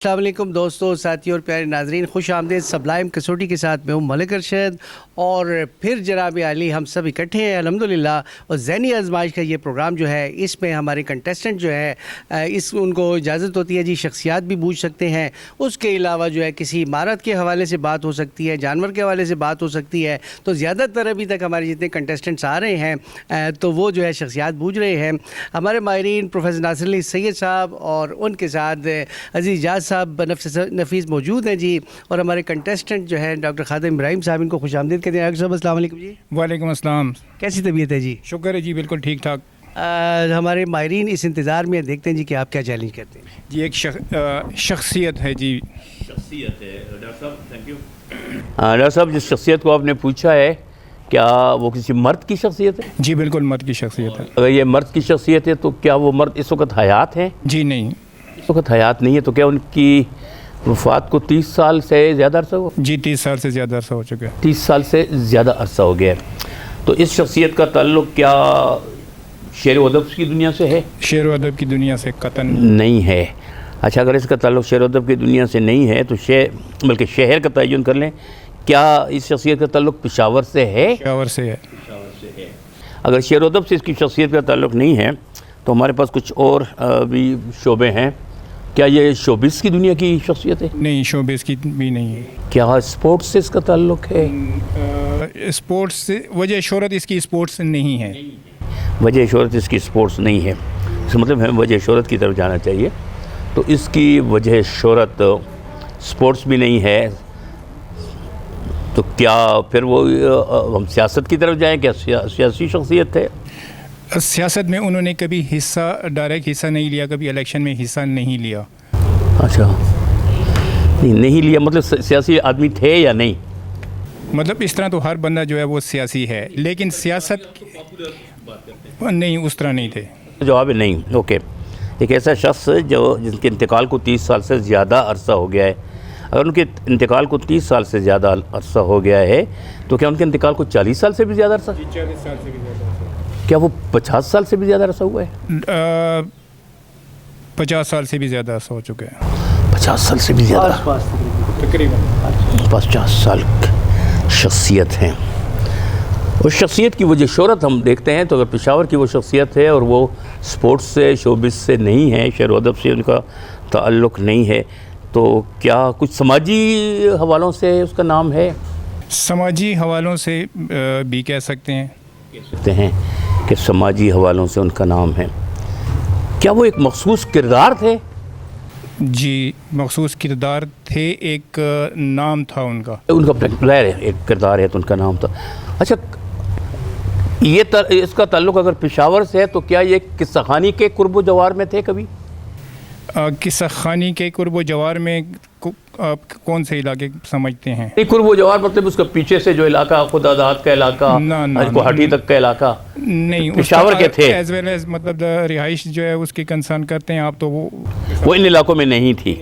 السلام علیکم دوستوں، ساتھیوں اور پیارے ناظرین، خوش آمدید سبلائم کسوٹی کے ساتھ میں ہوں ملک ارشد، اور پھر جناب عالی ہم سب اکٹھے ہیں الحمدللہ۔ اور ذہنی آزمائش کا یہ پروگرام جو ہے، اس میں ہمارے کنٹیسٹنٹ جو ہے ان کو اجازت ہوتی ہے جی شخصیات بھی پوچھ سکتے ہیں، اس کے علاوہ جو ہے کسی عمارت کے حوالے سے بات ہو سکتی ہے، جانور کے حوالے سے بات ہو سکتی ہے۔ تو زیادہ تر ابھی تک ہمارے جتنے کنٹیسٹنٹس آ رہے ہیں تو وہ جو ہے شخصیات پوچھ رہے ہیں۔ ہمارے ماہرین پروفیسر ناصر علی سید صاحب اور ان کے ساتھ عزیز جاز صاحب نفیس موجود ہیں جی، اور ہمارے کنٹیسٹنٹ جو ہے ڈاکٹر خادم ابراہیم صاحب، ان کو خوش آمدید کہتے ہیں۔ ڈاکٹر صاحب السلام علیکم جی۔ وعلیکم السلام۔ کیسی طبیعت ہے جی؟ شکر ہے جی، بالکل ٹھیک ٹھاک۔ ہمارے ماہرین اس انتظار میں دیکھتے ہیں جی کہ آپ کیا چیلنج کرتے ہیں جی۔ ایک شخصیت ہے جی، شخصیت ہے ڈاکٹر صاحب، تھینک یو۔ ڈاکٹر صاحب، جس شخصیت کو آپ نے پوچھا ہے، کیا وہ کسی مرد کی شخصیت ہے؟ جی بالکل مرد کی شخصیت ہے۔ اگر یہ مرد کی شخصیت ہے تو کیا وہ مرد اس وقت حیات ہیں؟ جی نہیں، اس وقت حیات نہیں ہے، تو کیا ان کی وفات کو 30 سال سے زیادہ عرصہ ہوا؟ جی 30 سال سے زیادہ عرصہ ہو چکا ہے۔ 30 سال سے زیادہ عرصہ ہو گیا ہے۔ تو اس شخصیت کا تعلق کیا شعر و ادب کی دنیا سے ہے؟ شعر و ادب کی دنیا سے قطعاً نہیں ہے۔ اچھا، اگر اس کا تعلق شعر و ادب کی دنیا سے نہیں ہے تو بلکہ شہر کا تعین کر لیں، کیا اس شخصیت کا تعلق پشاور سے ہے؟ پشاور سے ہے۔ اگر شعر و ادب سے اس کی شخصیت کا تعلق نہیں ہے تو ہمارے پاس کچھ اور بھی شعبے ہیں۔ کیا یہ شوبز کی دنیا کی شخصیت ہے؟ نہیں، شوبز کی بھی نہیں ہے۔ کیا اسپورٹس سے اس کا تعلق ہے؟ اسپورٹس سے وجہ شہرت اس کی اسپورٹس نہیں ہے۔ وجہ شہرت اس کی اسپورٹس نہیں ہے، اس کا مطلب ہے وجہ شہرت کی طرف جانا چاہیے۔ تو اس کی وجہ شہرت اسپورٹس بھی نہیں ہے، تو کیا پھر وہ ہم سیاست کی طرف جائیں؟ کیا سیاسی شخصیت ہے؟ سیاست میں انہوں نے کبھی ڈائریکٹ حصہ نہیں لیا، کبھی الیکشن میں حصہ نہیں لیا۔ اچھا، نہیں لیا، مطلب سیاسی آدمی تھے یا نہیں؟ مطلب اس طرح تو ہر بندہ جو ہے وہ سیاسی ہے، لیکن سیاست نہیں، اس طرح نہیں تھے۔ جواب ہے نہیں۔ اوکے، ایک ایسا شخص جن کے انتقال کو 30 سال سے زیادہ عرصہ ہو گیا ہے، اگر ان کے انتقال کو 30 سال سے زیادہ عرصہ ہو گیا ہے تو کیا ان کے انتقال کو 40 سال سے بھی زیادہ عرصہ؟ 40 سال سے بھی زیادہ عرصہ۔ کیا وہ 50 سال سے بھی زیادہ عرصہ ہوا ہے؟ 50 سال سے بھی زیادہ عرصہ ہو چکا ہے۔ 50 سال سے بھی زیادہ، تقریباً 50 سال شخصیت ہیں۔ اس شخصیت کی وجہ شہرت ہم دیکھتے ہیں تو اگر پشاور کی وہ شخصیت ہے اور وہ سپورٹس سے، شوبز سے نہیں ہے، شعر و ادب سے ان کا تعلق نہیں ہے، تو کیا کچھ سماجی حوالوں سے اس کا نام ہے؟ سماجی حوالوں سے بھی کہہ سکتے ہیں کہ سماجی حوالوں سے ان کا نام ہے۔ کیا وہ ایک مخصوص کردار تھے؟ جی مخصوص کردار تھے، ایک نام تھا ان کا ظاہر ہے ایک کردار ہے تو ان کا نام تھا۔ اچھا، اس کا تعلق اگر پشاور سے ہے تو کیا یہ قصہ خانی کے قرب و جوار میں تھے کبھی؟ قصہ خانی کے قرب و جوار میں آپ کون سے علاقے سمجھتے ہیں؟ قرب و جوار مطلب اس کا پیچھے سے جو علاقہ، خداداد کا علاقہ، گوہاٹی تک کا علاقہ، نہیں پشاور کے تھے، ایز ویل ایز مطلب رہائش جو ہے اس کی کنسرن کرتے ہیں آپ، تو وہ ان علاقوں میں نہیں تھی،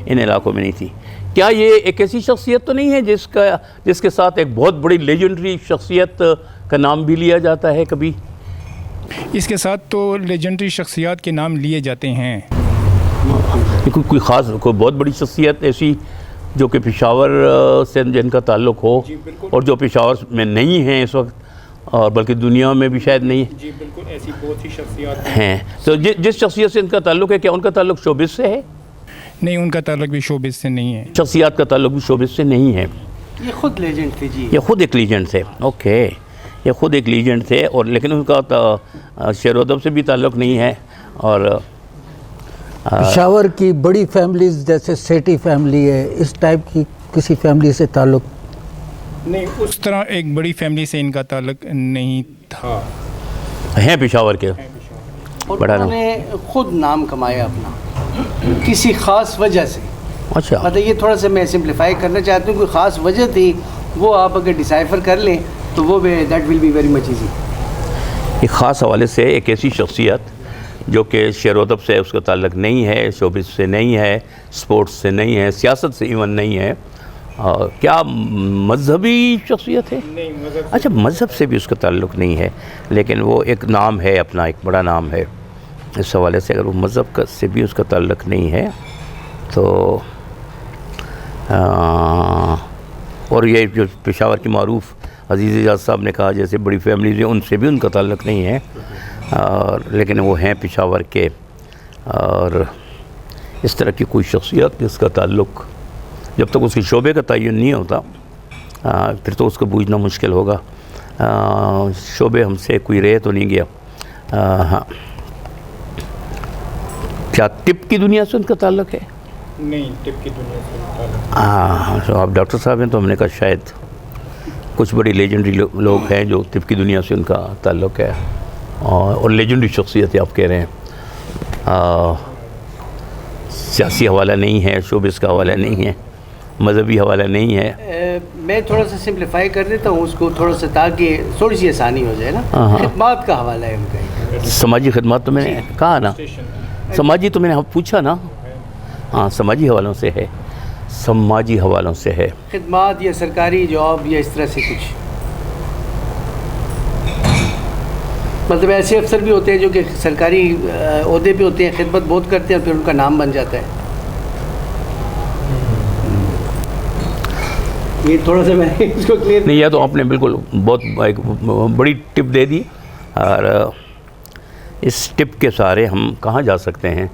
ان علاقوں میں نہیں تھی۔ کیا یہ ایک ایسی شخصیت تو نہیں ہے جس کے ساتھ ایک بہت بڑی لیجنڈری شخصیت کا نام بھی لیا جاتا ہے کبھی؟ اس کے ساتھ تو لیجنڈری شخصیات کے نام لیے جاتے ہیں۔ کوئی خاص، کوئی بہت بڑی شخصیت ایسی جو کہ پشاور سے جن کا تعلق ہو اور جو پشاور میں نہیں ہیں اس وقت، اور بلکہ دنیا میں بھی شاید نہیں جی بالکل، ایسی بہت سی شخصیات ہیں۔ تو جس شخصیت سے ان کا تعلق ہے، کیا ان کا تعلق شوبز سے ہے؟ نہیں، ان کا تعلق بھی شوبز سے نہیں ہے۔ شخصیات کا تعلق بھی شوبز سے نہیں ہے، یہ خود لیجنڈ تھے جی، یہ خود ایک لیجنڈ تھے۔ اوکے، یہ خود ایک لیجنڈ تھے، اور لیکن ان کا شعر و ادب سے بھی تعلق نہیں ہے۔ اور پشاور کی بڑی فیملیز جیسے سیٹی فیملی ہے، اس ٹائپ کی کسی فیملی سے تعلق نہیں، اس طرح ایک بڑی فیملی سے ان کا تعلق نہیں تھا۔ ہیں پشاور کے، اور بڑا انہوں نے خود نام کمایا اپنا کسی خاص وجہ سے۔ اچھا، مطلب یہ تھوڑا سا میں سمپلیفائی کرنا چاہتا ہوں، کوئی خاص وجہ تھی، وہ آپ اگر ڈیسائفر کر لیں تو وہ that will be very much easy. ایک خاص حوالے سے ایک ایسی شخصیت جو کہ شعر و ادب سے اس کا تعلق نہیں ہے، شوبز سے نہیں ہے، سپورٹس سے نہیں ہے، سیاست سے ایون نہیں ہے، کیا مذہبی شخصیت ہے؟ اچھا، مذہب سے بھی اس کا تعلق نہیں ہے، لیکن وہ ایک نام ہے اپنا، ایک بڑا نام ہے۔ اس حوالے سے اگر وہ مذہب سے بھی اس کا تعلق نہیں ہے تو اور یہ جو پشاور کی معروف عزیز اعجاز صاحب نے کہا جیسے بڑی فیملیز ہیں ان سے بھی ان کا تعلق نہیں ہے، اور لیکن وہ ہیں پشاور کے، اور اس طرح کی کوئی شخصیت جس کا تعلق جب تک اس کے شعبے کا تعین نہیں ہوتا پھر تو اس کو بوجھنا مشکل ہوگا۔ شعبے ہم سے کوئی رہ تو نہیں گیا۔ ہاں، کیا طب کی دنیا سے ان کا تعلق ہے؟ نہیں، طب کی دنیا سے ہاں، آپ ڈاکٹر صاحب ہیں تو ہم نے کہا شاید کچھ بڑی لیجنڈری لوگ ہیں جو طب کی دنیا سے ان کا تعلق ہے، اور لیجنڈری شخصیت آپ کہہ رہے ہیں۔ سیاسی حوالہ نہیں ہے، شوبز کا حوالہ نہیں ہے، مذہبی حوالہ نہیں ہے۔ میں تھوڑا سا سمپلیفائی کر دیتا ہوں اس کو تھوڑا سا تاکہ تھوڑی سی آسانی ہو جائے نا۔ خدمات کا حوالہ ہے ان کا، سماجی خدمات تو میں نے کہا نا، سماجی تو میں نے پوچھا نا، ہاں سماجی حوالوں سے ہے، سماجی حوالوں سے ہے۔ خدمات یا سرکاری جاب یا اس طرح سے کچھ، مطلب ایسے افسر بھی ہوتے ہیں جو کہ سرکاری عہدے پہ ہوتے ہیں، خدمت بہت کرتے ہیں اور پھر ان کا نام بن جاتا ہے۔ یہ تھوڑا سا میں اس کو کلیئر نہیں، یہ تو آپ نے بالکل بہت ایک بڑی ٹپ دے دی، اور اس ٹپ کے سہارے ہم کہاں جا سکتے ہیں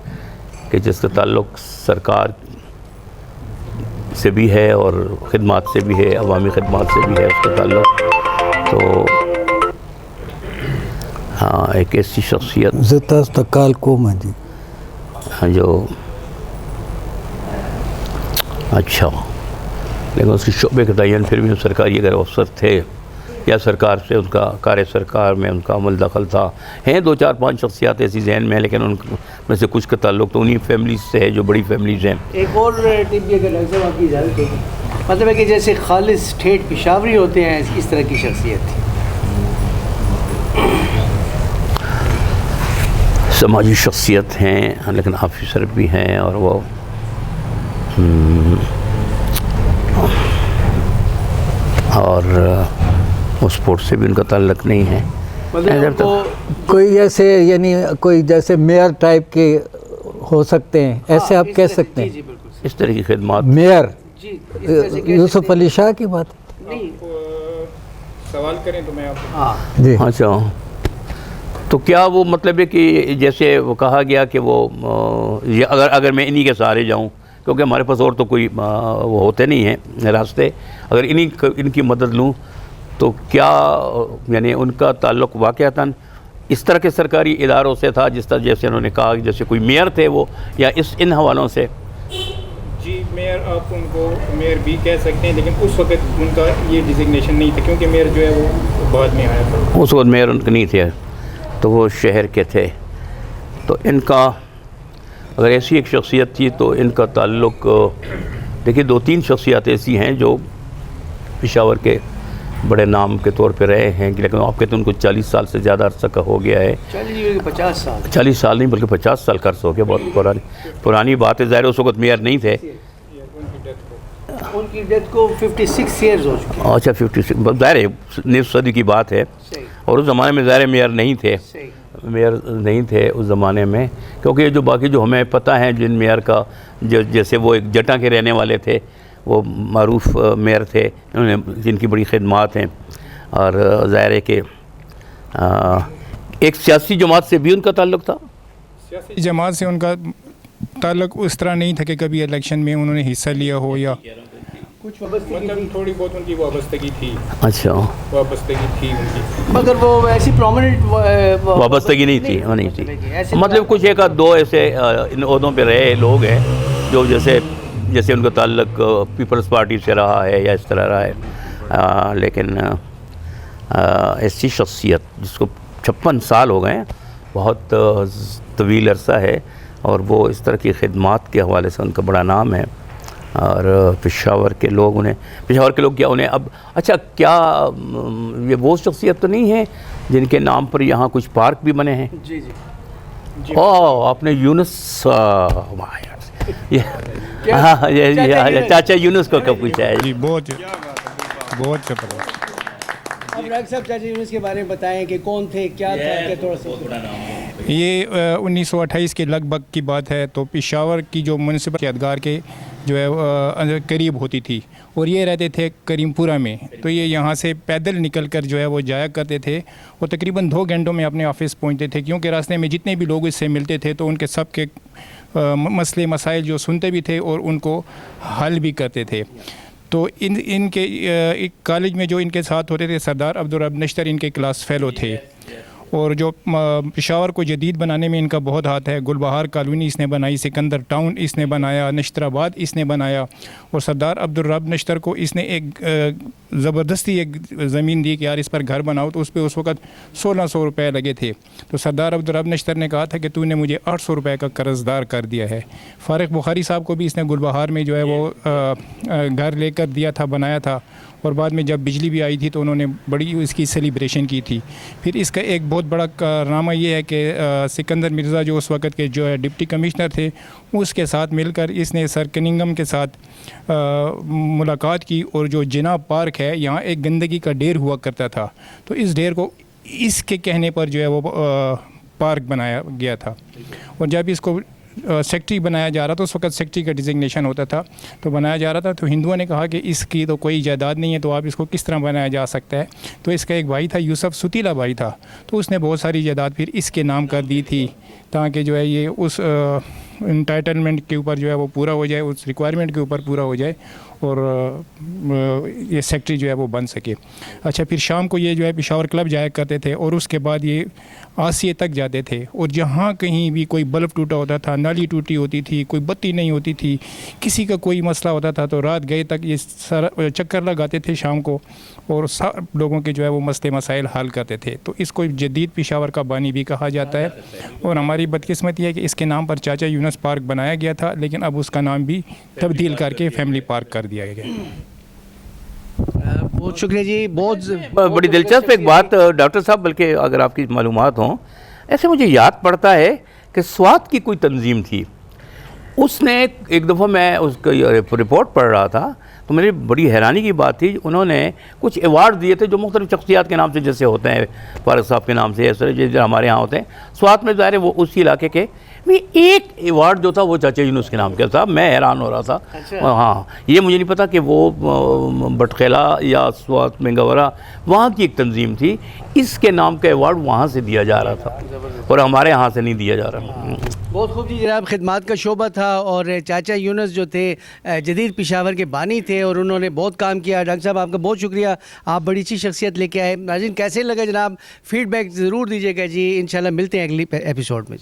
کہ جس کا تعلق سرکار سے بھی ہے اور خدمات سے بھی ہے، عوامی خدمات سے بھی ہے اس کا تعلق۔ تو ہاں، ایک ایسی شخصیت زتا استقال کو جی جو اچھا، لیکن اس کی شعبے کا تعین پھر بھی سرکاری اگر افسر تھے یا سرکار سے ان کا کار سرکار میں ان کا عمل دخل تھا، ہیں 2-4-5 شخصیات ایسی ذہن میں ہیں، لیکن ان میں سے کچھ کا تعلق تو انہی فیملیز سے ہے جو بڑی فیملیز ہیں۔ ایک اور ٹپ بھی اگر ڈاکٹر صاحب آپ کی اجازت ہوگی، مطلب ہے کہ جیسے خالص ٹھیٹ پشاوری ہوتے ہیں اس طرح کی شخصیت تھی۔ سماجی شخصیت ہیں لیکن آفیسر بھی ہیں، اور وہ اور اسپورٹس سے بھی ان کا تعلق نہیں ہے۔ مطلب وہ کوئی ایسے یعنی کوئی جیسے میئر ٹائپ کے ہو سکتے ہیں، ایسے آپ کہہ سکتے جی ہیں، جی بالکل اس طرح کی خدمات۔ میئر جی، اس طرح سے کہہ یوسف سکتے علی شاہ کی بات نہیں، سوال کریں تو میں آپ کو ہاں جی اچھا، تو کیا وہ مطلب ہے کہ جیسے وہ کہا گیا کہ وہ اگر میں انہی کے سہارے جاؤں، کیونکہ ہمارے پاس اور تو کوئی وہ ہوتے نہیں ہیں راستے، اگر ان کی مدد لوں تو کیا یعنی ان کا تعلق واقعتاً اس طرح کے سرکاری اداروں سے تھا جس طرح جیسے انہوں نے کہا جیسے کوئی میئر تھے وہ، یا ان حوالوں سے؟ جی، میئر آپ ان کو میئر بھی کہہ سکتے ہیں، لیکن اس وقت ان کا یہ ڈیزگنیشن نہیں تھا، کیونکہ میئر جو ہے وہ بعد میں آیا تھا۔ اس وقت میئر ان کے نہیں تھے، تو وہ شہر کے تھے۔ تو ان کا اگر ایسی ایک شخصیت تھی تو ان کا تعلق دیکھیے 2-3 شخصیات ایسی ہیں جو پشاور کے بڑے نام کے طور پہ رہے ہیں، لیکن آپ کہتے ہیں ان کو 40 سال سے زیادہ عرصہ کا ہو گیا ہے۔ 50 سال 40 سال نہیں بلکہ 50 سال کا عرصہ ہو گیا، بہت پرانی بات ہے۔ ظاہر اس وقت میئر نہیں تھے۔ ان کی ڈیتھ کو 56 ایئرز ہو چکے ہیں۔ اچھا 56، ظاہر ہے نصف صدی کی بات ہے، صحیح اور اس زمانے میں ظاہر میئر نہیں تھے، صحیح۔ میئر نہیں تھے اس زمانے میں، کیونکہ جو باقی جو ہمیں پتہ ہیں جن میئر کا جیسے وہ ایک جٹا کے رہنے والے تھے، وہ معروف میئر تھے، انہوں نے جن کی بڑی خدمات ہیں، اور ظاہر ہے کہ ایک سیاسی جماعت سے بھی ان کا تعلق تھا۔ سیاسی جماعت سے ان کا تعلق اس طرح نہیں تھا کہ کبھی الیکشن میں انہوں نے حصہ لیا ہو، یا کچھ وابستگی مطلب تھوڑی بہت ان کی وابستگی تھی، اچھا، وابستگی تھی ان کی، مگر وہ ایسی پرومیننٹ وابستگی نہیں تھی، وہ نہیں تھی۔ مطلب کچھ ایک آدھ 2 ایسے ان عہدوں پہ رہے لوگ ہیں جو جیسے ان کا تعلق پیپلز پارٹی سے رہا ہے یا اس طرح رہا ہے، لیکن ایسی شخصیت جس کو 56 سال ہو گئے ہیں، بہت طویل عرصہ ہے، اور وہ اس طرح کی خدمات کے حوالے سے ان کا بڑا نام ہے، اور پشاور کے لوگ کیا انہیں اب اچھا کیا یہ وہ شخصیت تو نہیں ہے جن کے نام پر یہاں کچھ پارک بھی بنے ہیں؟ جی جی آپ نے یونس چاچا یونس کو کب پوچھا ہے؟ جی بہت شکریہ۔ اب ڈاکٹر صاحب چاچا یونس کے بارے میں بتائیں کہ کون تھے، کیا تھا، کہ تھوڑا سا یہ 1928 کے لگ بھگ کی بات ہے. تو پشاور کی جو میونسپل یادگار کے جو ہے قریب ہوتی تھی اور یہ رہتے تھے کریم پورہ میں. تو یہ یہاں سے پیدل نکل کر جو ہے وہ جایا کرتے تھے اور تقریباً 2 گھنٹوں میں اپنے آفس پہنچتے تھے, کیونکہ راستے میں جتنے بھی لوگ اس سے ملتے تھے تو ان کے سب کے مسئلے مسائل جو سنتے بھی تھے اور ان کو حل بھی کرتے تھے. تو ان کے ایک کالج میں جو ان کے ساتھ ہوتے تھے سردار عبدالرب نشتر ان کے کلاس فیلو تھے, اور جو پشاور کو جدید بنانے میں ان کا بہت ہاتھ ہے. گلبہار کالونی اس نے بنائی, سکندر ٹاؤن اس نے بنایا, نشتر آباد اس نے بنایا, اور سردار عبدالرب نشتر کو اس نے ایک زبردستی ایک زمین دی کہ یار اس پر گھر بناؤ. تو اس پہ اس وقت 1600 روپے لگے تھے. تو سردار عبدالرب نشتر نے کہا تھا کہ تو نے مجھے 800 روپے کا قرض دار کر دیا ہے. فارغ بخاری صاحب کو بھی اس نے گلبہار میں جو ہے وہ گھر لے کر دیا تھا, بنایا تھا, اور بعد میں جب بجلی بھی آئی تھی تو انہوں نے بڑی اس کی سیلیبریشن کی تھی. پھر اس کا ایک بہت بڑا کارنامہ یہ ہے کہ سکندر مرزا جو اس وقت کے جو ہے ڈپٹی کمشنر تھے, اس کے ساتھ مل کر اس نے سر کننگم کے ساتھ ملاقات کی, اور جو جناح پارک ہے یہاں ایک گندگی کا ڈھیر ہوا کرتا تھا, تو اس ڈھیر کو اس کے کہنے پر جو ہے وہ پارک بنایا گیا تھا. اور جب اس کو سیکٹری بنایا جا رہا تھا, اس وقت سیکٹری کا ڈیزگنیشن ہوتا تھا, تو بنایا جا رہا تھا, تو ہندوؤں نے کہا کہ اس کی تو کوئی جائیداد نہیں ہے, تو آپ اس کو کس طرح بنایا جا سکتا ہے. تو اس کا ایک بھائی تھا یوسف ستیلا بھائی تھا, تو اس نے بہت ساری جائیداد پھر اس کے نام کر دی تھی تاکہ جو ہے یہ اس انٹائٹلمنٹ کے اوپر جو ہے وہ پورا ہو جائے, اس ریکوائرمنٹ کے اوپر پورا ہو جائے, اور یہ سیکٹری جو ہے وہ بن سکے. اچھا, پھر شام کو یہ جو ہے پشاور کلب جایا کرتے تھے, اور اس کے بعد یہ آسیے تک جاتے تھے, اور جہاں کہیں بھی کوئی بلب ٹوٹا ہوتا تھا, نالی ٹوٹی ہوتی تھی, کوئی بتی نہیں ہوتی تھی, کسی کا کوئی مسئلہ ہوتا تھا, تو رات گئے تک یہ چکر لگاتے تھے شام کو, اور سب لوگوں کے جو ہے وہ مسئلے مسائل حل کرتے تھے. تو اس کو جدید پشاور کا بانی بھی کہا جاتا ہے. اور ہماری بدقسمتی ہے کہ اس کے نام پر چاچا یونس پارک بنایا گیا تھا, لیکن اب اس کا نام بھی تبدیل کر کے فیملی پارک کر دیا گیا. بہت شکریہ جی. بہت بڑی دلچسپ ایک بات ڈاکٹر صاحب, بلکہ اگر آپ کی معلومات ہوں, ایسے مجھے یاد پڑتا ہے کہ سوات کی کوئی تنظیم تھی, اس نے ایک دفعہ میں اس کا رپورٹ پڑھ رہا تھا, تو میری بڑی حیرانی کی بات تھی, انہوں نے کچھ ایوارڈ دیے تھے جو مختلف شخصیات کے نام سے جیسے ہوتے ہیں, فارغ صاحب کے نام سے, اس طرح جیسے ہمارے ہاں ہوتے ہیں. سوات میں ظاہر ہے وہ اسی علاقے کے, ایک ایوارڈ جو تھا وہ چاچا یونس کے نام کا تھا. میں حیران ہو رہا تھا. ہاں, یہ مجھے نہیں پتا کہ وہ بٹخیلا یا سوات منگورا وہاں کی ایک تنظیم تھی, اس کے نام کا ایوارڈ وہاں سے دیا جا رہا تھا اور ہمارے یہاں سے نہیں دیا جا رہا. بہت خوب جی جناب, خدمات کا شعبہ تھا, اور چاچا یونس جو تھے جدید پشاور کے بانی تھے, اور انہوں نے بہت کام کیا. ڈاکٹر صاحب آپ کا بہت شکریہ, آپ بڑی اچھی شخصیت لے کے آئے. ناظرین کیسے لگا جناب, فیڈ بیک ضرور دیجیے گا جی. انشاءاللہ ملتے ہیں اگلی ایپیسوڈ میں.